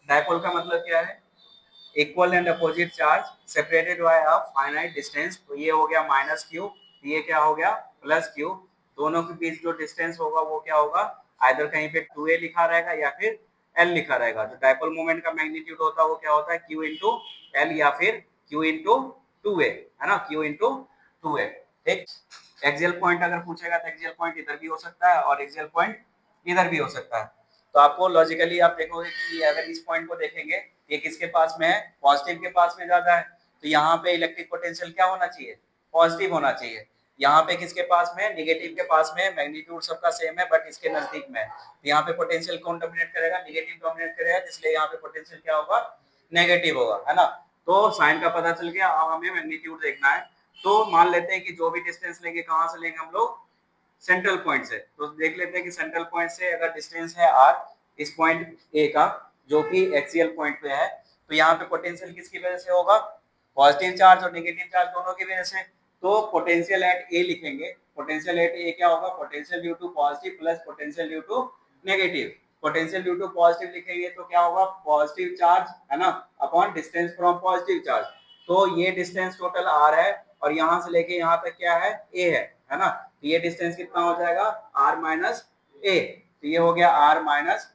Dipole का मतलब क्या है? Equal and opposite charge separated by a finite distance. तो ये हो गया माइनस क्यू, ये क्या हो गया प्लस क्यू। दोनों के बीच जो डिस्टेंस होगा वो क्या होगा, आइदर कहीं पे 2a लिखा रहेगा या फिर l लिखा रहेगा। जो डायपोल मोमेंट का मैग्नीट्यूड होता है वो क्या होता है, q इंटू एल या फिर q इंटू 2a, है ना, q इंटू 2a। ठीक, एक्सियल पॉइंट अगर पूछेगा तो एक्सियल पॉइंट इधर भी हो सकता है और एक्सियल पॉइंट इधर भी हो सकता है। तो आपको लॉजिकली आप देखोगे कि अगर इस पॉइंट को देखेंगे, ये किसके पास में है, पॉजिटिव के पास में ज्यादा है, तो यहाँ पे इलेक्ट्रिक पोटेंशियल क्या होना चाहिए, पॉजिटिव होना चाहिए। यहाँ पे किसके पास में, नेगेटिव के पास में, मैग्नीट्यूड सबका सेम है बट इसके नजदीक में है। तो यहाँ पे पोटेंशियल कौन डोमिनेट करेगा, नेगेटिव डोमिनेट करेगा, इसलिए यहाँ पे पोटेंशियल क्या होगा, नेगेटिव होगा, है ना। तो साइन का पता चल गया, अब हमें मैग्नीट्यूड देखना है। तो मान लेते हैं कि जो भी डिस्टेंस लेंगे, कहाँ से लेंगे हम लोग, सेंट्रल पॉइंट से। तो देख लेते हैं कि सेंट्रल पॉइंट से अगर डिस्टेंस है r, इस पॉइंट ए का जो कि एक्सियल पॉइंट पे है, तो यहाँ पे पोटेंशियल किसकी वजह से होगा, पॉजिटिव चार्ज और नेगेटिव चार्ज दोनों की वजह से। तो पोटेंशियल एट ए लिखेंगे, पोटेंशियल एट ए क्या होगा, potential due to positive plus potential due to negative. Potential due to positive लिखेंगे तो क्या होगा, पॉजिटिव चार्ज, है ना, upon distance from positive charge. तो ये डिस्टेंस टोटल r है और यहाँ से लेके यहाँ तक क्या है, a है ना। तो ये डिस्टेंस कितना हो जाएगा, r माइनस ए। तो ये हो गया r माइनस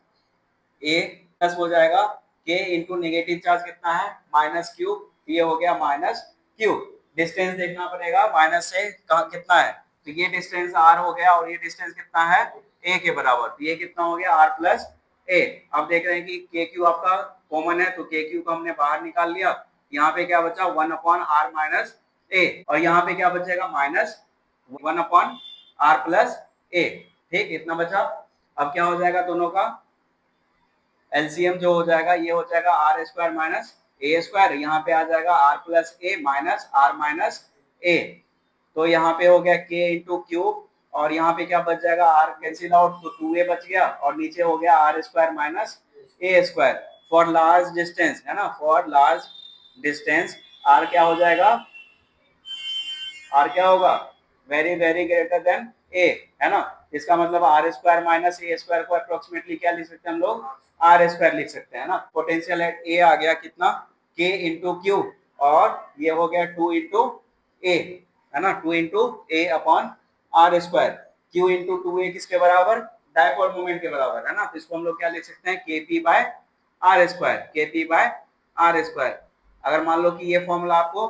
ए, प्लस हो जाएगा k इंटू नेगेटिव चार्ज कितना है, माइनस क्यू। ये हो गया माइनस क्यू। डिस्टेंस देखना पड़ेगा माइनस से कितना है, तो ये डिस्टेंस r हो गया और ये डिस्टेंस कितना है, a के बराबर। तो ये कितना हो गया, r प्लस a। अब देख रहे हैं कि के क्यू आपका कॉमन है, तो के क्यू को हमने बाहर निकाल लिया। यहाँ पे क्या बचा, 1 अपॉन r माइनस a, और यहाँ पे क्या बचेगा, minus 1 upon r plus a। ठीक, इतना बचा। अब क्या हो जाएगा, दोनों का एलसीएम जो हो जाएगा, ये हो जाएगा आर स्क्वायर माइनस ए स्क्वायर। यहाँ पे आ जाएगा R plus A minus R minus A. तो यहाँ पे हो गया के इंटू क्यूब, और यहाँ पे क्या बच जाएगा, आर कैंसिल आउट, तो 2a बच गया, और नीचे हो गया r square minus A square. For large distance, है ना, फॉर लार्ज डिस्टेंस आर क्या हो जाएगा, आर क्या होगा, very very greater than a, है ना। इसका मतलब आर स्क्वायर माइनस ए स्क्वायर को अप्रोक्सीमेटली क्या लिख सकते हैं हम लोग, आर स्क्वायर लिख सकते हैं ना। पोटेंशियल एट ए आ गया कितना, के इंटू क्यू, और ये हो गया 2 इंटू ए, है ना, 2 into a upon r square. Q into 2a किसके बराबर, डायपोल मोमेंट के बराबर, है ना। तो इसको हम लोग क्या लिख सकते हैं, के पी बाय आर स्क्वायर, के पी बाय आर स्क्वायर। अगर मान लो कि ये फॉर्मूला आपको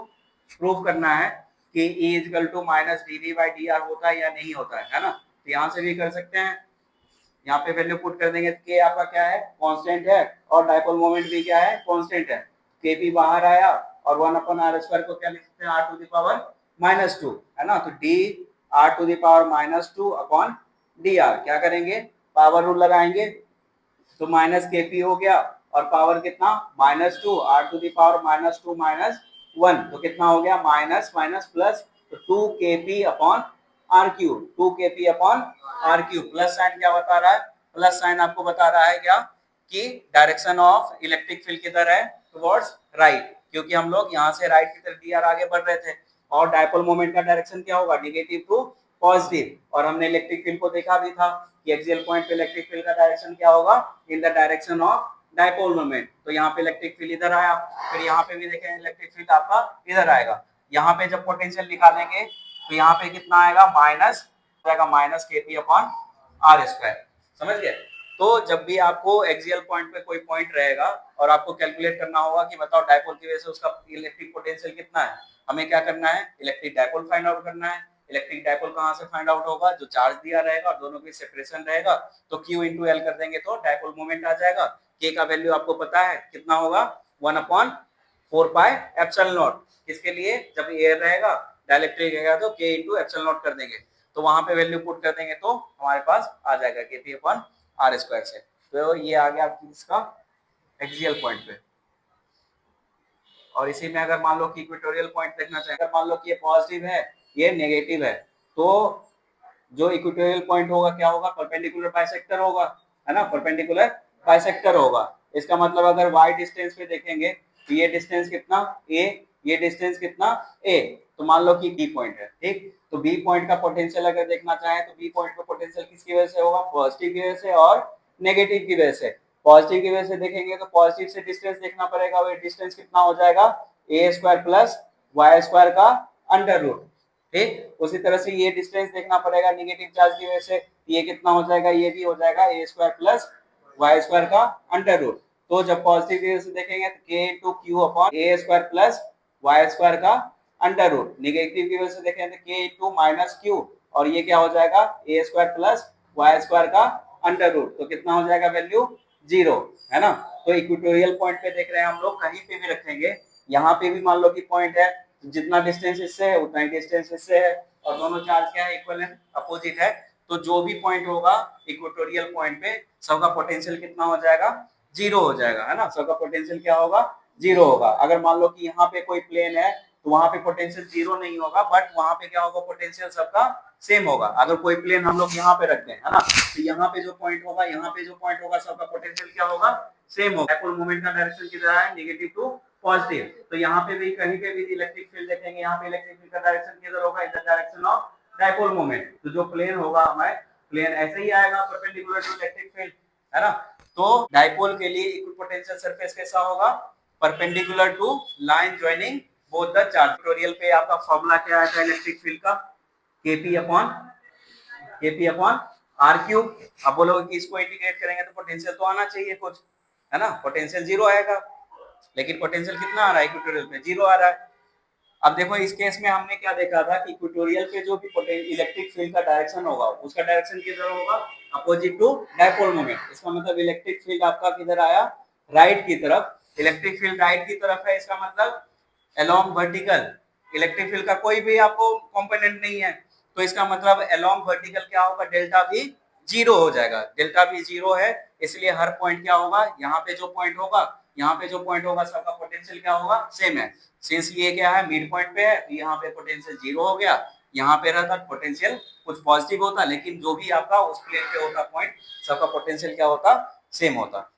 प्रूव करना है कि E is equal to minus d v by d r होता है या नहीं होता है ना, तो यहाँ से भी कर सकते हैं। यहाँ पे वैल्यू पुट कर देंगे, के आपका क्या है, कांस्टेंट है, और डायपोल मोमेंट भी क्या है, कांस्टेंट है। के पी बाहर आया, और 1 अपॉन आर स्क्वायर को क्या लिख सकते हैं, r to the power minus 2, है ना। तो d r to the power minus 2 upon d r, क्या करेंगे, पावर रूल लगाएंगे, तो माइनस के पी हो गया, और पावर कितना, minus 2, r to the power minus 2 minus 1, तो कितना हो गया, माइनस माइनस प्लस, तो 2 k p upon r q, 2 k p upon r q. Plus sign क्या बता रहा है, प्लस साइन आपको बता रहा है क्या, कि डायरेक्शन ऑफ इलेक्ट्रिक फील्ड किधर है, टुवर्ड्स राइट, क्योंकि हम लोग यहाँ से राइट की तरफ डी आर आगे बढ़ रहे थे। और डायपोल मोमेंट का डायरेक्शन क्या होगा, नेगेटिव टू पॉजिटिव। और हमने इलेक्ट्रिक फील्ड को देखा भी था कि एक्सियल पॉइंट पे इलेक्ट्रिक फील्ड का डायरेक्शन क्या होगा, in the direction of dipole moment. तो यहाँ पे इलेक्ट्रिक फील्ड इधर आया, फिर यहाँ पे भी देखें इलेक्ट्रिक फील्ड आपका इधर आएगा। यहाँ पे जब पोटेंशियल निकालेंगे तो यहाँ पे कितना आएगा, माइनस आएगा, माइनस के पी अपॉन आर स्क्वायर। समझ गए। तो जब भी आपको एक्सियल पॉइंट पे कोई पॉइंट रहेगा और आपको कैलकुलेट करना होगा कि बताओ डायपोल की वजह से उसका इलेक्ट्रिक पोटेंशियल कितना है, हमें क्या करना है, इलेक्ट्रिक डायपोल फाइंड आउट करना है। इलेक्ट्रिक डायपोल कहाँ से फाइंड आउट होगा, जो चार्ज दिया रहेगा और दोनों की सेपरेशन रहेगा, तो Q इंटू एल कर देंगे तो डायपोल मोमेंट आ जाएगा। K का वैल्यू आपको पता है कितना होगा, 1 अपॉन 4 पाई एप्सिलॉन नॉट। किसके लिए, जब एयर रहेगा, डाइलेक्ट्रिक रहेगा, तो K इंटू एप्सिलॉन नॉट कर देंगे, तो वहां पे वैल्यू पुट कर देंगे तो हमारे पास आ जाएगा KP अपॉन आर स्क्वायर से। तो ये आ गया आपकी इसका एक्सियल पॉइंट पे। और इसी में अगर मान लो कि इक्वेटोरियल पॉइंट देखना चाहें, अगर मान लो कि ये पॉजिटिव है, ये नेगेटिव है, तो जो इक्वेटोरियल पॉइंट होगा क्या होगा, परपेंडिकुलर बाइसेक्टर होगा, है ना, परपेंडिकुलर बाइसेक्टर होगा। इसका मतलब अगर y डिस्टेंस पे देखेंगे तो ये डिस्टेंस कितना a, ये डिस्टेंस कितना a, तो मान लो कि B पॉइंट है, ठीक। तो B पॉइंट का पोटेंशियल अगर देखना चाहें तो B पॉइंट का पोटेंशियल किसकी वजह से होगा, पॉजिटिव की वजह से और नेगेटिव की वजह से। पॉजिटिव की वजह से देखेंगे तो पॉजिटिव से डिस्टेंस देखना पड़ेगा, वो डिस्टेंस कितना हो जाएगा ए स्क्वायर प्लस वाई स्क्वायर का अंडर रूट। ठीक, उसी तरह से ये डिस्टेंस देखना पड़ेगा नेगेटिव चार्ज की वजह से, ये कितना हो जाएगा, ये भी हो जाएगा ए स्क्वायर प्लस वाई स्क्वायर का अंडर रूट। तो जब पॉजिटिव की वजह से देखेंगे तो के इंटू क्यू अपॉन ए स्क्वायर प्लस वाई स्क्वायर का अंडर रूट, नेगेटिव की वजह से देखेंगे तो के इंटू माइनस क्यू, और ये क्या हो जाएगा ए स्क्वायर प्लस वाई स्क्वायर का अंडर रूट। तो कितना हो जाएगा वैल्यू 0, है ना। तो इक्वेटोरियल पॉइंट पे देख रहे हैं हम लोग, कहीं पे भी रखेंगे, यहाँ पे भी मान लो कि पॉइंट है, जितना डिस्टेंस इससे है उतना ही डिस्टेंस इससे है, और दोनों चार्ज क्या है, इक्वल एंड अपोजिट है। तो जो भी पॉइंट होगा इक्वेटोरियल पॉइंट पे, सबका पोटेंशियल कितना हो जाएगा, 0 हो जाएगा, है ना। सबका पोटेंशियल क्या होगा, 0 होगा। अगर मान लो कि यहाँ पे कोई प्लेन है तो वहां पे पोटेंशियल 0 नहीं होगा, बट वहां पे क्या होगा, पोटेंशियल सबका सेम होगा। अगर कोई प्लेन हम लोग यहाँ पे रखते हैं, है ना, तो यहाँ पे जो पॉइंट होगा, यहाँ पे जो पॉइंट होगा, सबका पोटेंशियल क्या होगा, सेम होगा। डायपोल मोमेंट का डायरेक्शन किधर है, नेगेटिव टू पॉजिटिव। तो यहाँ पे भी कहीं पे भी इलेक्ट्रिक फील्ड देखेंगे, यहाँ पे इलेक्ट्रिक फील्ड का डायरेक्शन किधर होगा, in the direction of dipole moment. तो जो प्लेन होगा हमारे, प्लेन ऐसे ही आएगा परपेंडिकुलर टू इलेक्ट्रिक फील्ड, है ना। तो डायपोल के लिए इक्विपोटेंशियल सरफेस कैसा होगा, perpendicular to line joining both the charge. Tutorial पे आपका फॉर्मूला क्या आया था इलेक्ट्रिक फील्ड का, केपी अपॉन आर क्यूब। अब बोलोगे कि इसको इंटीग्रेट करेंगे तो पोटेंशियल तो आना चाहिए कुछ, है ना, पोटेंशियल 0 आएगा, लेकिन पोटेंशियल कितना आ रहा है इक्वेटोरियल पे, 0 आ रहा है। अब देखो इस केस में हमने क्या देखा था कि इक्वेटोरियल पे जो भी इलेक्ट्रिक फील्ड का डायरेक्शन होगा, उसका डायरेक्शन किधर होगा, अपोजिट टू डायपोल मोमेंट। इसका मतलब इलेक्ट्रिक फील्ड आपका किधर आया, राइट की तरफ। इलेक्ट्रिक फील्ड राइट की तरफ है, इसका मतलब अलोंग वर्टिकल। इलेक्ट्रिक फील्ड का कोई भी आपको कंपोनेंट नहीं है, तो इसका मतलब अलोंग वर्टिकल क्या होगा, डेल्टा भी 0 हो जाएगा। डेल्टा भी 0 है, इसलिए हर पॉइंट क्या होगा, यहाँ पे जो पॉइंट होगा, यहाँ पे जो पॉइंट होगा, सबका पोटेंशियल क्या होगा, सेम है। सिंस ये क्या है, मिड पॉइंट पे है, तो यहाँ पे पोटेंशियल 0 हो गया। यहाँ पे रहता पोटेंशियल कुछ पॉजिटिव होता, लेकिन जो भी आपका उस प्लेन पे होता पॉइंट, सबका पोटेंशियल क्या होता, सेम होता।